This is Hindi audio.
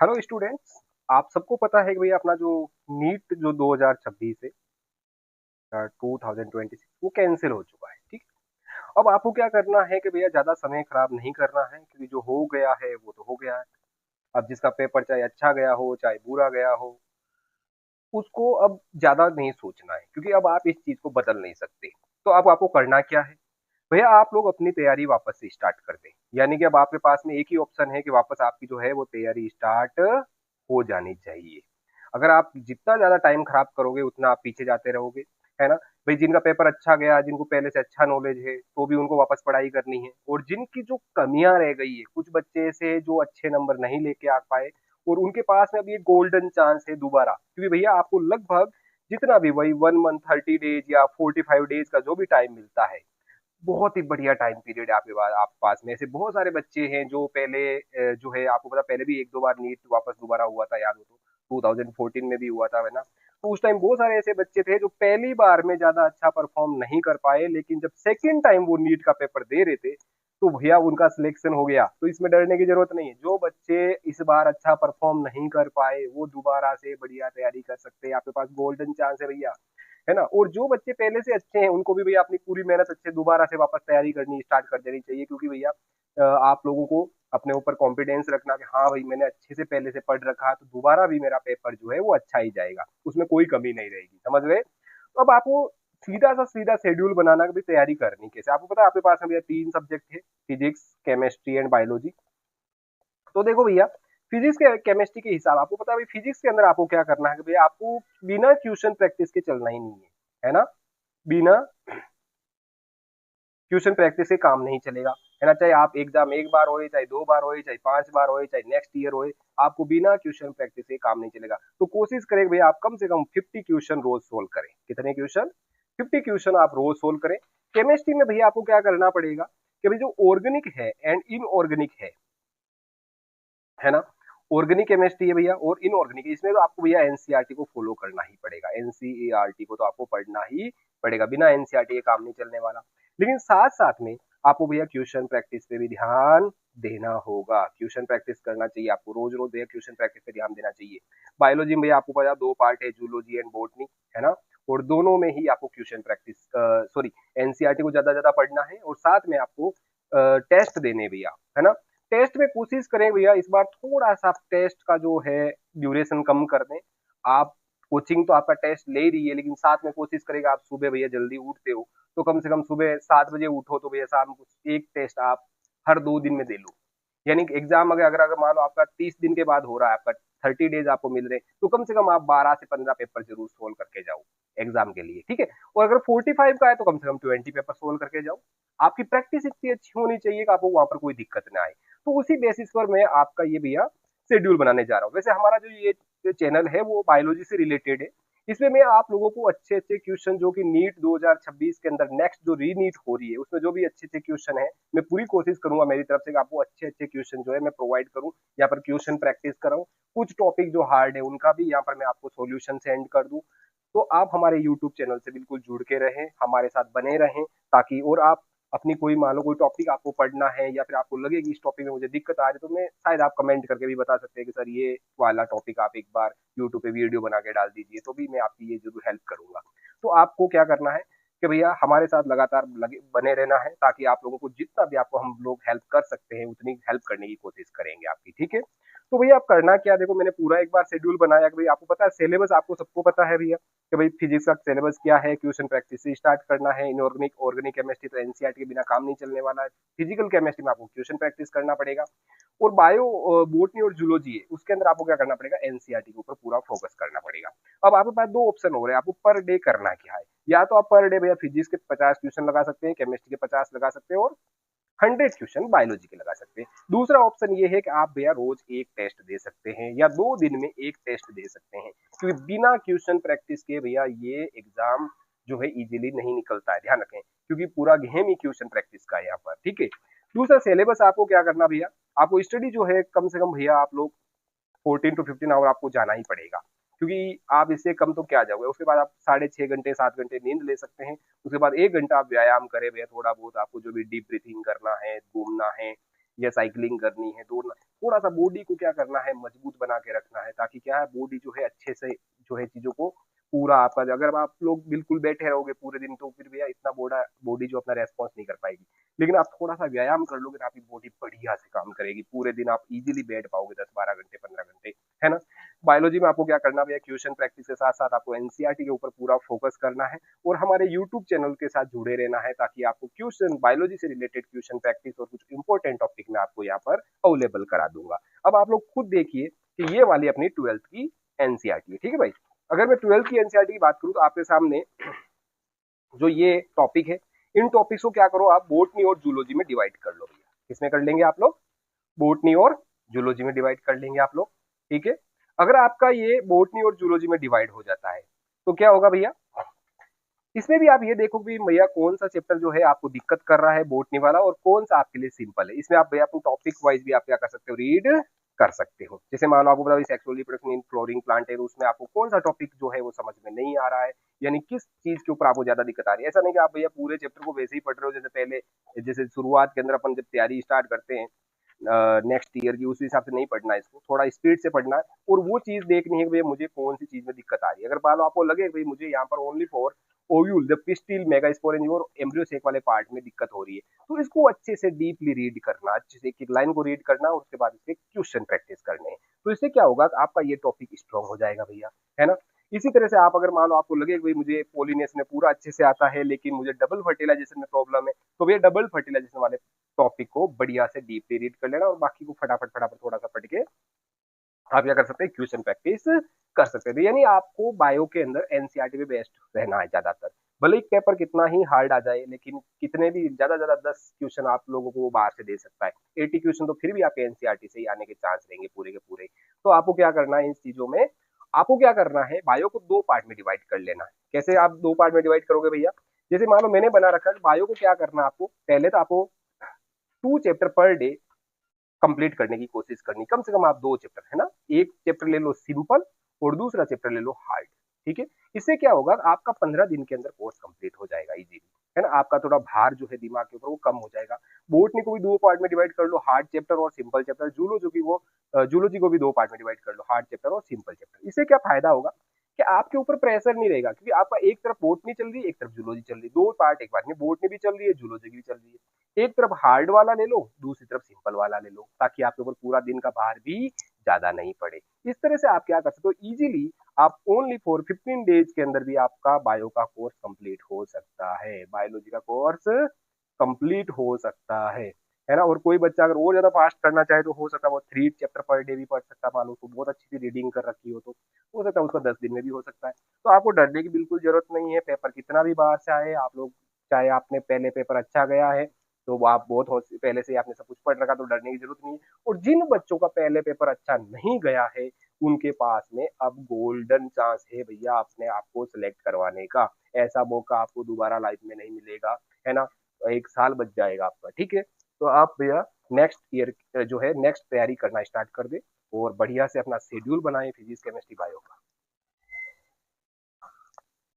Hello students. आप सबको पता है कि भैया अपना जो नीट जो 2026 है 2026 वो कैंसिल हो चुका है। ठीक। अब आपको क्या करना है कि भैया ज्यादा समय खराब नहीं करना है, क्योंकि जो हो गया है वो तो हो गया है। अब जिसका पेपर चाहे अच्छा गया हो चाहे बुरा गया हो, उसको अब ज्यादा नहीं सोचना है, क्योंकि अब आप इस चीज को बदल नहीं सकते। तो अब आपको करना क्या है भैया, आप लोग अपनी तैयारी वापस से स्टार्ट कर दें। यानी कि अब आपके पास में एक ही ऑप्शन है कि वापस आपकी जो है वो तैयारी स्टार्ट हो जानी चाहिए। अगर आप जितना ज्यादा टाइम खराब करोगे उतना आप पीछे जाते रहोगे, है ना। भाई जिनका पेपर अच्छा गया, जिनको पहले से अच्छा नॉलेज है, तो भी उनको वापस पढ़ाई करनी है। और जिनकी जो कमियां रह गई है, कुछ बच्चे ऐसे जो अच्छे नंबर नहीं लेके आ पाए, और उनके पास में अभी एक गोल्डन चांस है दोबारा। क्योंकि भैया आपको लगभग जितना भी वही 1 मंथ 30 डेज या 45 डेज का जो भी टाइम मिलता है, बहुत ही बढ़िया टाइम पीरियड है आपके पास में। ऐसे बहुत सारे बच्चे हैं जो पहले जो है आपको पता, पहले भी एक दो बार नीट वापस दोबारा हुआ था, याद हो तो 2014 में भी हुआ था, है ना। तो उस टाइम बहुत सारे ऐसे बच्चे थे जो पहली बार में ज्यादा अच्छा परफॉर्म नहीं कर पाए, लेकिन जब सेकंड टाइम वो नीट का पेपर दे रहे थे तो भैया उनका सिलेक्शन हो गया। तो इसमें डरने की जरूरत नहीं है। जो बच्चे इस बार अच्छा परफॉर्म नहीं कर पाए वो दोबारा से बढ़िया तैयारी कर सकते हैं, आपके पास गोल्डन चांस है भैया, है ना। और जो बच्चे पहले से अच्छे हैं उनको भी भैया अपनी पूरी मेहनत अच्छे दोबारा से वापस तैयारी करनी स्टार्ट कर देनी चाहिए। क्योंकि भैया आप लोगों को अपने ऊपर कॉन्फिडेंस रखना कि हाँ भाई मैंने अच्छे से पहले से पढ़ रखा है, तो दोबारा भी मेरा पेपर जो है वो अच्छा ही जाएगा, उसमें कोई कमी नहीं रहेगी। समझ गए। तो अब आपको सीधा शेड्यूल बनाना कि भाई तैयारी करनी कैसे। आपको पता है आपके पास में भैया 3 सब्जेक्ट है, फिजिक्स केमिस्ट्री एंड बायोलॉजी। तो देखो भैया, फिजिक्स के केमिस्ट्री के हिसाब आपको पता है भाई, फिजिक्स के अंदर आपको क्या करना है कि भैया आपको बिना ट्यूशन प्रैक्टिस के चलना ही नहीं है ना। बिना ट्यूशन प्रैक्टिस से काम नहीं चलेगा, है ना। चाहे आप एग्जाम एक बार होए, चाहे 2 बार होए, चाहे 5 बार होए, चाहे नेक्स्ट ईयर होए, आपको बिना ट्यूशन प्रैक्टिस से काम नहीं चलेगा। तो कोशिश करें भैया आप कम से कम 50 क्वेश्चन रोज सोल्व करें। कितने क्वेश्चन? 50 क्वेश्चन आप रोज सोल्व करें। केमिस्ट्री में भैया आपको क्या करना पड़ेगा कि भाई जो ऑर्गेनिक है एंड इनऑर्गेनिक है ना। ऑर्गेनिक केमिस्ट्री है भैया और इनऑर्गेनिक, इसमें तो आपको भैया एनसीईआरटी को फॉलो करना ही पड़ेगा। एनसीईआरटी को तो आपको पढ़ना ही पड़ेगा, बिना एनसीईआरटी के काम नहीं चलने वाला। लेकिन साथ साथ में आपको भैया क्वेश्चन प्रैक्टिस पे भी ध्यान देना होगा। क्वेश्चन प्रैक्टिस करना चाहिए आपको, रोज रोज भैया क्वेश्चन प्रैक्टिस पे ध्यान देना चाहिए। बायोलॉजी में भैया आपको पता 2 पार्ट है, जूलॉजी एंड बॉटनी, है ना। और दोनों में ही आपको क्वेश्चन प्रैक्टिस सॉरी एनसीईआरटी को ज्यादा ज्यादा पढ़ना है, और साथ में आपको टेस्ट देने भैया, है ना। टेस्ट में कोशिश करें भैया इस बार थोड़ा सा टेस्ट का जो है ड्यूरेशन कम कर दें। आप कोचिंग तो आपका टेस्ट ले रही है, लेकिन साथ में कोशिश करेगा, आप सुबह भैया जल्दी उठते हो तो कम से कम सुबह 7 बजे उठो, तो भैया शाम को एक टेस्ट आप हर 2 दिन में दे लो। यानी कि एग्जाम अगर अगर अगर मान लो आपका 30 दिन के बाद हो रहा है, आपका 30 डेज आपको मिल रहे हैं, तो कम से कम आप 12 से 15 पेपर जरूर सोल्व करके जाओ एग्जाम के लिए, ठीक है। और अगर 45 का है तो कम से कम 20 पेपर सोल्व करके जाओ। आपकी प्रैक्टिस इतनी अच्छी होनी चाहिए कि आपको वहां पर कोई दिक्कत ना आए। तो उसी बेसिस पर मैं आपका ये भैया शेड्यूल बनाने जा रहा हूँ। वैसे हमारा जो ये चैनल है वो बायोलॉजी से रिलेटेड है। इसमें मैं आप लोगों को अच्छे अच्छे क्वेश्चन जो कि नीट 2026 के अंदर नेक्स्ट जो री नीट हो रही है उसमें जो भी अच्छे अच्छे क्वेश्चन है, मैं पूरी कोशिश करूंगा मेरी तरफ से कि आपको अच्छे अच्छे क्वेश्चन जो है मैं प्रोवाइड करूं, यहाँ पर क्वेश्चन प्रैक्टिस कराऊं। कुछ टॉपिक जो हार्ड है उनका भी यहाँ पर मैं आपको सॉल्यूशन सेंड कर दूं। तो आप हमारे यूट्यूब चैनल से बिल्कुल जुड़ के रहें, हमारे साथ बने रहें, ताकि और आप अपनी कोई मान लो कोई टॉपिक आपको पढ़ना है या फिर आपको लगे कि इस टॉपिक में मुझे दिक्कत आ रही है, तो मैं शायद आप कमेंट करके भी बता सकते हैं कि सर ये वाला टॉपिक आप एक बार यूट्यूब पे वीडियो बना के डाल दीजिए, तो भी मैं आपकी ये जरूर हेल्प करूंगा। तो आपको क्या करना है कि भैया हमारे साथ लगातार लगे बने रहना है, ताकि आप लोगों को जितना भी आपको हम लोग हेल्प कर सकते हैं उतनी हेल्प करने की कोशिश करेंगे आपकी, ठीक है। तो भैया आप करना क्या, देखो मैंने पूरा एक बार शेड्यूल बनाया कि भाई आपको पता है सिलेबस, आपको सबको पता है भैया कि भाई फिजिक्स का सिलेबस क्या है, क्वेश्चन प्रैक्टिस से स्टार्ट करना है। इनऑर्गेनिक ऑर्गेनिक केमिस्ट्री तो एनसीईआरटी के बिना काम नहीं चलने वाला है। फिजिकल केमिस्ट्री में आपको क्वेश्चन प्रैक्टिस करना पड़ेगा। और बायो बोटनी और जूलॉजी है उसके अंदर आपको क्या करना पड़ेगा, एनसीईआरटी के ऊपर पूरा फोकस करना पड़ेगा। अब आपके पास दो ऑप्शन हो रहे हैं, आपको पर डे करना क्या है। या तो आप पर डे भैया फिजिक्स के 50 क्वेश्चन लगा सकते हैं, केमिस्ट्री के 50 लगा सकते हैं, और 100 क्वेश्चन बायोलॉजी के लगा सकते हैं। दूसरा ऑप्शन ये है कि आप भैया रोज एक टेस्ट दे सकते हैं या 2 दिन में एक टेस्ट दे सकते हैं, क्योंकि बिना क्वेश्चन प्रैक्टिस के भैया ये एग्जाम जो है इजीली नहीं निकलता है, ध्यान रखें, क्योंकि पूरा गेम ही क्वेश्चन प्रैक्टिस का है यहाँ पर, ठीक है। दूसरा सिलेबस आपको क्या करना भैया, आपको स्टडी जो है कम से कम भैया आप लोग 14 to 15 आवर आपको जाना ही पड़ेगा, क्योंकि आप इससे कम तो क्या जाओगे। उसके बाद आप 6.5 घंटे 7 घंटे नींद ले सकते हैं। उसके बाद 1 घंटा आप व्यायाम करें भैया, थोड़ा बहुत आपको जो भी डीप ब्रीथिंग करना है, घूमना है, या साइकिलिंग करनी है, दौड़ना, थोड़ा सा बॉडी को क्या करना है, मजबूत बना के रखना है, ताकि क्या है बॉडी जो है अच्छे से जो है चीजों को पूरा आपका, अगर आप लोग बिल्कुल बैठे रहोगे पूरे दिन तो फिर भैया इतना बॉडी जो अपना रेस्पॉन्स नहीं कर पाएगी। लेकिन आप थोड़ा सा व्यायाम कर लोगे तो आपकी बॉडी बढ़िया से काम करेगी, पूरे दिन आप इजीली बैठ पाओगे 10-12 घंटे 15 घंटे, है ना। बायोलॉजी में आपको क्या करना भैया, क्वेश्चन प्रैक्टिस के साथ साथ आपको एनसीईआरटी के ऊपर पूरा फोकस करना है और हमारे यूट्यूब चैनल के साथ जुड़े रहना है, ताकि आपको क्वेश्चन बायोलॉजी से रिलेटेड क्वेश्चन प्रैक्टिस और कुछ इंपॉर्टेंट टॉपिक मैं आपको यहाँ पर अवेलेबल करा दूंगा। अब आप लोग खुद देखिए कि ये वाली अपनी 12th की एनसीईआरटी है, ठीक है भाई। अगर मैं 12th की एनसीईआरटी की बात करूं तो आपके सामने जो ये टॉपिक है, इन टॉपिक्स को क्या करो आप बॉटनी और जूलॉजी में डिवाइड कर लो भैया। किसमें कर लेंगे आप लोग, बॉटनी और जूलॉजी में डिवाइड कर लेंगे आप लोग, ठीक है। अगर आपका ये बॉटनी और जूलॉजी में डिवाइड हो जाता है तो क्या होगा भैया, इसमें भी आप ये देखो कि भैया कौन सा चैप्टर जो है आपको दिक्कत कर रहा है बॉटनी वाला और कौन सा आपके लिए सिंपल है। इसमें आप भैया अपने टॉपिक वाइज भी आप क्या कर सकते हो, रीड कर सकते हो। जैसे मान लो आपको पता है sexual reproduction in flowering plant है, तो उसमें आपको कौन सा टॉपिक जो है वो समझ में नहीं आ रहा है, यानी किस चीज के ऊपर आपको ज्यादा दिक्कत आ रही है। ऐसा नहीं कि आप भैया पूरे चैप्टर को वैसे ही पढ़ रहे हो जैसे पहले, जैसे शुरुआत के अंदर अपन जब तैयारी स्टार्ट करते हैं नेक्स्ट ईयर की, उस हिसाब से नहीं पढ़ना है, इसको थोड़ा स्पीड से पढ़ना है और वो चीज देखनी है कि भैया मुझे कौन सी चीज में दिक्कत आ रही है। अगर मान लो आपको लगे भाई मुझे यहाँ पर only for ovule the pistil megasporangium और एम्ब्रियो सेक वाले पार्ट में दिक्कत हो रही है, तो इसको अच्छे से डीपली रीड करना, अच्छे से एक एक लाइन को रीड करना और उसके बाद इससे क्वेश्चन प्रैक्टिस करने हैं। तो इससे क्या होगा, आपका ये टॉपिक स्ट्रॉन्ग हो जाएगा भैया, है ना। इसी तरह से आप अगर मान लो आपको लगे भाई मुझे पोलिनेशन में पूरा अच्छे से आता है लेकिन मुझे डबल फर्टिलाइजेशन में प्रॉब्लम है, तो भैया डबल फर्टिलाइजेशन वाले टॉपिक को बढ़िया से डीपली रीड कर लेना और बाकी को फटाफट फटाफट थोड़ा सा पढ़ के आप क्या कर सकते हैं, क्वेश्चन प्रैक्टिस कर सकते हैं। तो यानी आपको बायो के अंदर एनसीईआरटी में बेस्ट रहना है ज्यादातर, भले ही पेपर कितना ही हार्ड आ जाए, लेकिन कितने भी ज्यादा 10 क्वेश्चन आप लोगों को वो बाहर से दे सकता है, 80 क्वेश्चन तो फिर भी आपके एनसीईआरटी से ही आने के चांस रहेंगे पूरे के पूरे। तो आपको क्या करना है इन चीजों में, आपको क्या करना है, बायो को 2 पार्ट में डिवाइड कर लेना है। कैसे आप 2 पार्ट में डिवाइड करोगे भैया, जैसे मान लो मैंने बना रखा है बायो को क्या करना है, आपको पहले तो आपको 2 चैप्टर पर डे कंप्लीट करने की कोशिश करनी, कम से कम आप 2 चैप्टर, है ना, एक चैप्टर ले लो सिंपल और दूसरा चैप्टर ले लो हार्ड, ठीक है। इससे क्या होगा, आपका 15 दिन के अंदर कोर्स कंप्लीट हो जाएगा इजीली, है ना। आपका थोड़ा भार जो है दिमाग के ऊपर वो कम हो जाएगा। बोटनी को भी 2 पार्ट में डिवाइड कर लो, हार्ड चैप्टर और सिंपल चैप्टर। जूलॉजी को भी 2 पार्ट में डिवाइड कर लो, हार्ड चैप्टर और सिंपल चैप्टर। इससे क्या फायदा होगा कि आपके ऊपर प्रेशर नहीं रहेगा, क्योंकि आपका एक तरफ बोटनी चल रही है, एक तरफ जूलॉजी चल रही है, 2 पार्ट एक बार में, बोटनी भी चल रही है, जूलॉजी भी चल रही है। एक तरफ हार्ड वाला ले लो, दूसरी तरफ सिंपल वाला ले लो, ताकि आपके ऊपर पूरा दिन का भार भी ज्यादा नहीं पड़े। इस तरह से आप क्या कर सकते हो, इजीली आप ओनली फॉर 15 डेज के अंदर भी आपका बायो का कोर्स कंप्लीट हो सकता है, बायोलॉजी का कोर्स कंप्लीट हो सकता है ना। और कोई बच्चा अगर और ज्यादा फास्ट करना चाहे तो हो सकता है वो 3 चैप्टर पर डे भी पढ़ सकता है, मान लो उसको बहुत अच्छी सी रीडिंग कर रखी हो सकता है उसका 10 दिन में भी हो सकता है। तो आपको डरने की बिल्कुल जरूरत नहीं है, पेपर कितना भी बाहर से आए, आप लोग चाहे आपने पहले पेपर अच्छा गया है तो वो आप पहले से ही आपने सब कुछ पढ़ रखा, तो डरने की जरूरत नहीं है। और जिन बच्चों का पहले पेपर अच्छा नहीं गया है उनके पास में अब गोल्डन चांस है भैया अपने आप को सिलेक्ट करवाने का, ऐसा मौका आपको दोबारा लाइफ में नहीं मिलेगा, है ना। 1 साल बच जाएगा आपका, ठीक है। तो आप भैया नेक्स्ट ईयर जो है नेक्स्ट तैयारी करना स्टार्ट कर दे और बढ़िया से अपना शेड्यूल बनाए फिजिक्स केमिस्ट्री बायो का।